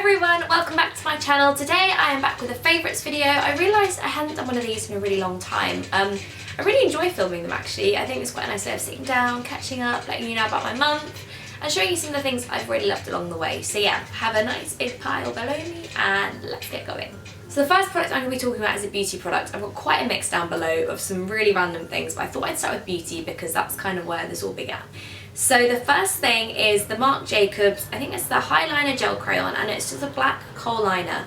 everyone, welcome back to my channel. Today I am back with a favourites video. I realised I hadn't done one of these in a really long time. I really enjoy filming them actually. I think it's quite a nice way of sitting down, catching up, letting you know about my month and showing you some of the things I've really loved along the way. So yeah, have a nice big pile below me and let's get going. So the first product I'm going to be talking about is a beauty product. I've got quite a mix down below of some really random things, but I thought I'd start with beauty because that's kind of where this all began. So the first thing is the Marc Jacobs, I think it's the Highliner Gel Crayon, and it's just a black kohl liner.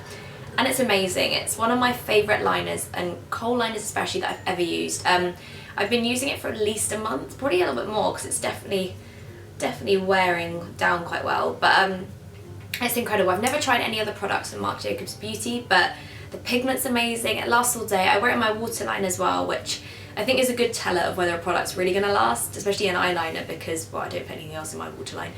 And it's amazing. It's one of my favourite liners, and kohl liners especially, that I've ever used. I've been using it for at least a month, probably a little bit more because it's definitely wearing down quite well. But it's incredible. I've never tried any other products from Marc Jacobs Beauty, but the pigment's amazing. It lasts all day. I wear it in my waterline as well, which I think is a good teller of whether a product's really going to last, especially an eyeliner because, well, I don't put anything else in my waterline.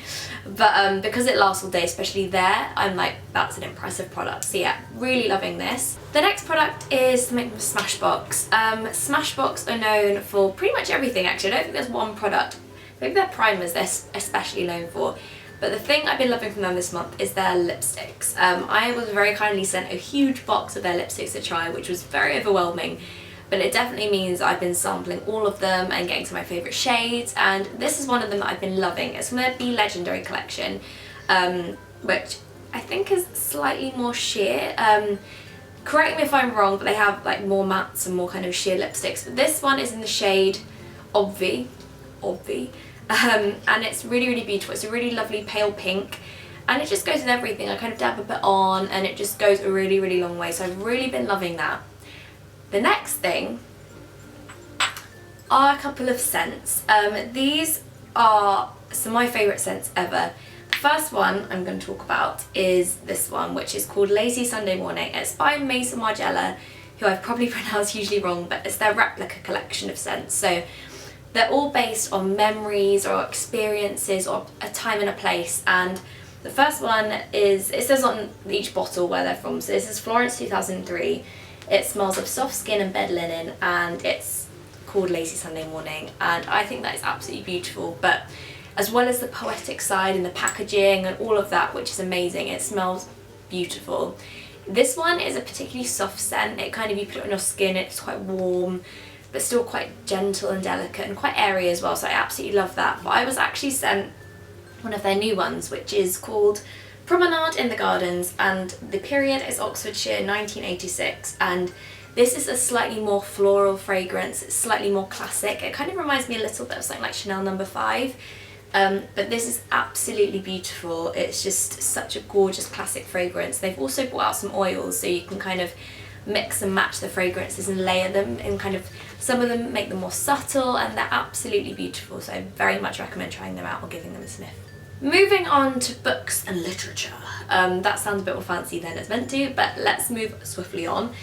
But because it lasts all day, especially there, I'm like, that's an impressive product. So yeah, really loving this. The next product is something from Smashbox. Smashbox are known for pretty much everything actually. I don't think there's one product. Maybe their primers they're especially known for. But the thing I've been loving from them this month is their lipsticks. I was very kindly sent a huge box of their lipsticks to try, which was very overwhelming. But it definitely means I've been sampling all of them and getting to my favourite shades, and this is one of them that I've been loving. It's from their Be Legendary collection, which I think is slightly more sheer. Correct me if I'm wrong, but they have like more mattes and more kind of sheer lipsticks. But this one is in the shade Obvi, and it's really beautiful. It's a really lovely pale pink, and it just goes with everything. I kind of dab a bit on, and it just goes a really long way. So I've really been loving that. The next thing are a couple of scents. These are some of my favourite scents ever. The first one I'm going to talk about is this one, which is called Lazy Sunday Morning. It's by Maison Margiela, who I've probably pronounced hugely wrong, but it's their replica collection of scents. So they're all based on memories or experiences or a time and a place. And the first one is, it says on each bottle where they're from. So this is Florence 2003. It smells of soft skin and bed linen, and it's called Lazy Sunday Morning, and I think that is absolutely beautiful. But as well as the poetic side and the packaging and all of that, which is amazing, it smells beautiful. This one is a particularly soft scent. It kind of, you put it on your skin, it's quite warm but still quite gentle and delicate and quite airy as well, so I absolutely love that. But I was actually sent one of their new ones, which is called Promenade in the Gardens, and the period is Oxfordshire 1986, and this is a slightly more floral fragrance. It's slightly more classic. It kind of reminds me a little bit of something like Chanel No. 5, but this is absolutely beautiful. It's just such a gorgeous classic fragrance. They've also brought out some oils, so you can kind of mix and match the fragrances and layer them, and kind of some of them make them more subtle, and they're absolutely beautiful, so I very much recommend trying them out or giving them a sniff. Moving on to books and literature. That sounds a bit more fancy than it's meant to, but let's move swiftly on.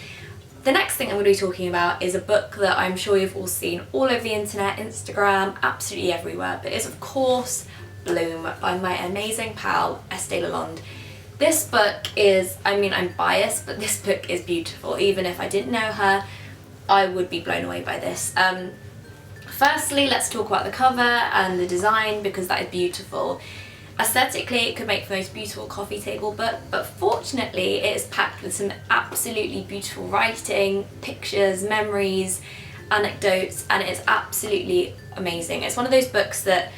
The next thing I'm going to be talking about is a book that I'm sure you've all seen all over the internet, Instagram, absolutely everywhere, but it's of course Bloom by my amazing pal Estee Lalonde. This book is, I mean, I'm biased, but this book is beautiful. Even if I didn't know her, I would be blown away by this. Firstly, let's talk about the cover and the design, because that is beautiful. Aesthetically, it could make for the most beautiful coffee table book, but fortunately it is packed with some absolutely beautiful writing, pictures, memories, anecdotes, and it's absolutely amazing. It's one of those books that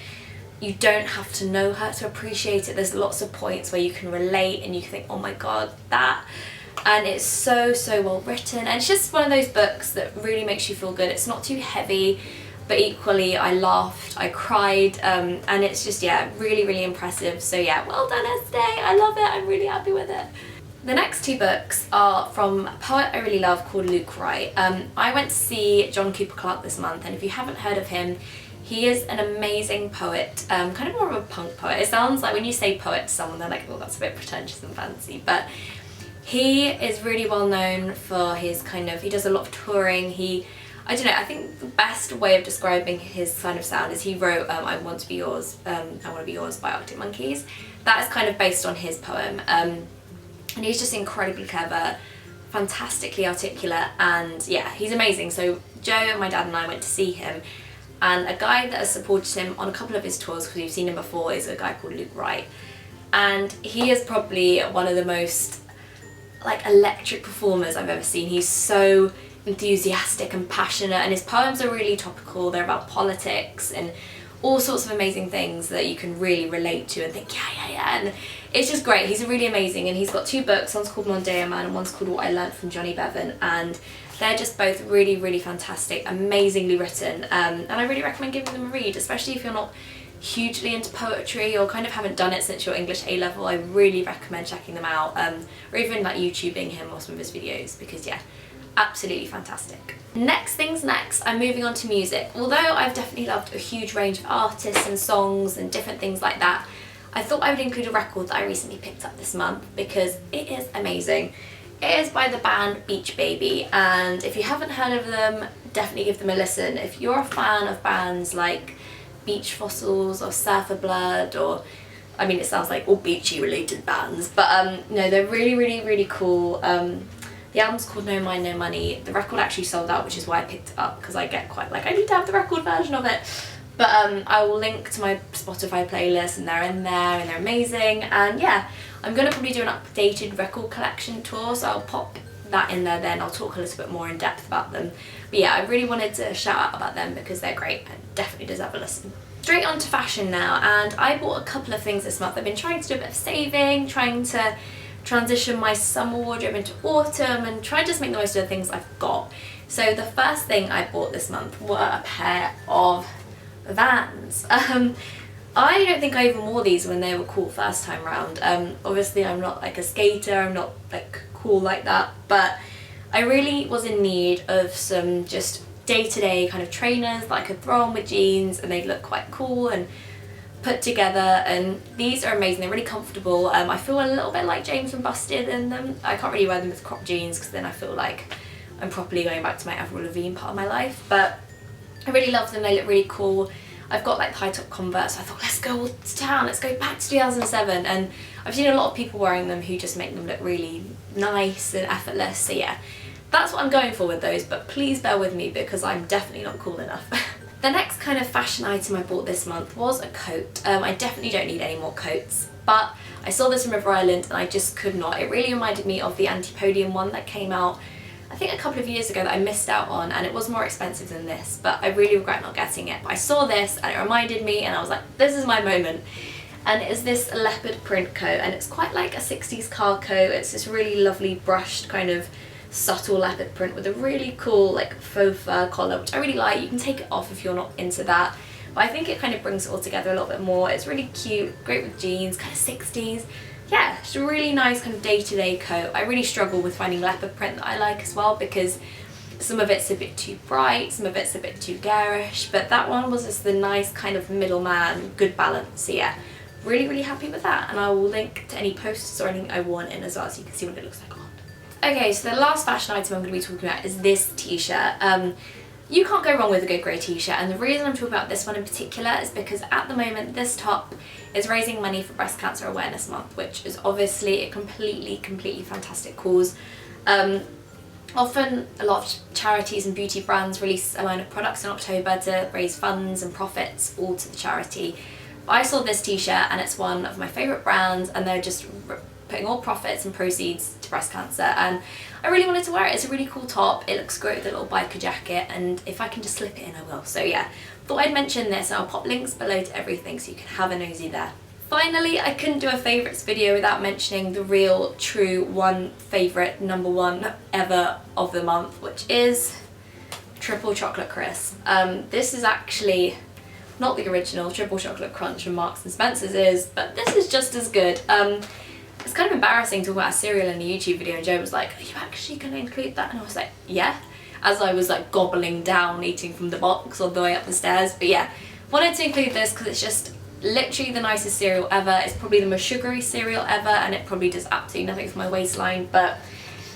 you don't have to know her to appreciate it. There's lots of points where you can relate and you can think, oh my god, that. And it's so well written, and it's just one of those books that really makes you feel good. It's not too heavy, but equally I laughed, I cried, and it's just, yeah, really impressive. So yeah, well done Estee, I love it, I'm really happy with it. The next two books are from a poet I really love called Luke Wright. I went to see John Cooper Clarke this month, and if you haven't heard of him, he is an amazing poet, kind of more of a punk poet. It sounds like when you say poet to someone, they're like, oh, that's a bit pretentious and fancy, but he is really well known for his kind of, he does a lot of touring. I don't know, I think the best way of describing his kind of sound is he wrote I Want to Be Yours, I Want to Be Yours by Arctic Monkeys. That is kind of based on his poem, and he's just incredibly clever, fantastically articulate, and yeah, he's amazing. So Joe, my dad and I went to see him, and a guy that has supported him on a couple of his tours, because we've seen him before, is a guy called Luke Wright. and he is probably one of the most like electric performers I've ever seen. He's so enthusiastic and passionate, and his poems are really topical. They're about politics and all sorts of amazing things that you can really relate to and think, yeah, and it's just great. He's really amazing, and he's got 2 books. One's called Monday Man and one's called What I Learned from Johnny Bevan, and they're just both really, really fantastic, amazingly written, and I really recommend giving them a read, especially if you're not hugely into poetry or kind of haven't done it since your English A level. I really recommend checking them out, or even like YouTubing him or some of his videos, because yeah, absolutely fantastic. Next things next, I'm moving on to music. Although I've definitely loved a huge range of artists and songs and different things like that, I thought I would include a record that I recently picked up this month because it is amazing. It is by the band Beach Baby, and if you haven't heard of them, definitely give them a listen. If you're a fan of bands like Beach Fossils or Surfer Blood, or I mean, it sounds like all beachy related bands, but no, they're really, really, really cool. The album's called No Mind No Money. The record actually sold out, which is why I picked it up, because I get quite like, I need to have the record version of it. But I will link to my Spotify playlist, and they're in there and they're amazing. And yeah, I'm going to probably do an updated record collection tour, so I'll pop that in there then. I'll talk a little bit more in depth about them. But yeah, I really wanted to shout out about them because they're great and definitely deserve a listen. Straight on to fashion now, and I bought a couple of things this month. I've been trying to do a bit of saving, trying to transition my summer wardrobe into autumn and try to just make the most of the things I've got. So the first thing I bought this month were a pair of Vans. I don't think I even wore these when they were cool first time round. Obviously I'm not like a skater, I'm not like cool like that, but I really was in need of some just day-to-day kind of trainers that I could throw on with jeans and they'd look quite cool and put together, and these are amazing. They're really comfortable. I feel a little bit like James from Busted in them. I can't really wear them with cropped jeans because then I feel like I'm properly going back to my Avril Lavigne part of my life, but I really love them. They look really cool. I've got like high top Converse, so I thought let's go to town, let's go back to 2007, and I've seen a lot of people wearing them who just make them look really nice and effortless, so yeah, that's what I'm going for with those, but please bear with me because I'm definitely not cool enough. The next kind of fashion item I bought this month was a coat. I definitely don't need any more coats, but I saw this from River Island and I just could not. It really reminded me of the Anti-Podium one that came out I think a couple of years ago that I missed out on, and it was more expensive than this, but I really regret not getting it. But I saw this and it reminded me and I was like, this is my moment. And it is this leopard print coat, and it's quite like a 60s car coat. It's this really lovely brushed kind of subtle leopard print with a really cool like faux fur collar, which I really like. You can take it off if you're not into that, but I think it kind of brings it all together a little bit more. It's really cute, great with jeans, kind of 60s. Yeah, it's a really nice kind of day-to-day coat. I really struggle with finding leopard print that I like as well, because some of it's a bit too bright, some of it's a bit too garish, but that one was just the nice kind of middleman, good balance. So yeah, really, really happy with that, and I will link to any posts or anything I wore in as well so you can see what it looks like on. Okay, so the last fashion item I'm going to be talking about is this t-shirt. You can't go wrong with a good grey t-shirt, and the reason I'm talking about this one in particular is because at the moment this top is raising money for Breast Cancer Awareness Month, which is obviously a completely fantastic cause. Often a lot of charities and beauty brands release a line of products in October to raise funds and profits all to the charity. But I saw this t-shirt and it's one of my favourite brands, and they're just putting all profits and proceeds to breast cancer, and I really wanted to wear it. It's a really cool top, it looks great with a little biker jacket, and if I can just slip it in I will. So yeah, thought I'd mention this, and I'll pop links below to everything so you can have a nosy there. Finally, I couldn't do a favourites video without mentioning the real true one favourite, number one ever of the month, which is Triple Chocolate Crisp. This is actually not the original Triple Chocolate Crunch from Marks and Spencer's is, but this is just as good. It's kind of embarrassing to talk about a cereal in a YouTube video, and Joe was like, are you actually going to include that? And I was like, yeah, as I was like gobbling down, eating from the box all the way up the stairs. But yeah, wanted to include this because it's just literally the nicest cereal ever. It's probably the most sugary cereal ever, and it probably does absolutely nothing for my waistline. But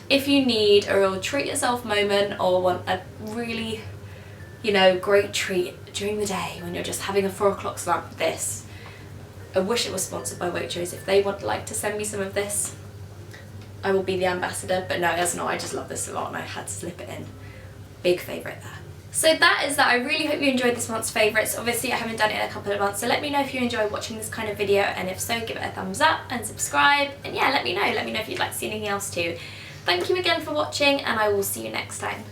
if you need a real treat yourself moment, or want a really, you know, great treat during the day when you're just having a 4 o'clock snack, this. I wish it was sponsored by Waitrose. If they would like to send me some of this, I will be the ambassador, but no, it's not. I just love this a lot and I had to slip it in. Big favourite there. So that is that. I really hope you enjoyed this month's favourites. Obviously I haven't done it in a couple of months, so let me know if you enjoy watching this kind of video, and if so, give it a thumbs up and subscribe, and yeah, let me know if you'd like to see anything else too. Thank you again for watching, and I will see you next time.